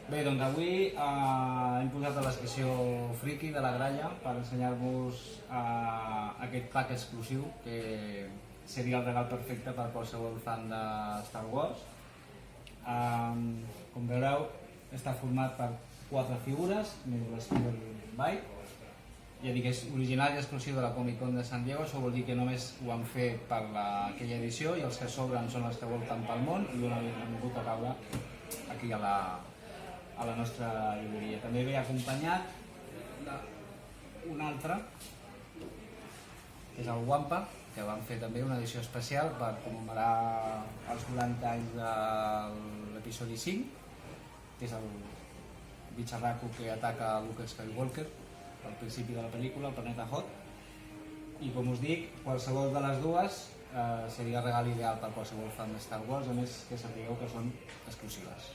Bé, doncs avui hem posat a la secció Friki de la gralla per ensenyar-vos aquest pack exclusiu que seria el regal perfecte per qualsevol fan de Star Wars. Com veureu, està format per 4 figures, més l'Spider Bite. Ja dic, és original i exclusiu de la Comic Con de San Diego, això vol dir que només ho han fet per aquella edició i els que sobren són els que volten pel món i una han vingut a caure aquí a la nostra llibreria. També ve acompanyat d'un altre, que és el Wampa, que van fer també una edició especial per commemorar els 90 anys de l'episodi 5, que és el bitxarraco que ataca Luke Skywalker al principi de la pel·lícula, el planeta Hoth. I com us dic, qualsevol de les dues seria regal ideal per qualsevol fan de Star Wars, a més que sapigueu que són exclusives.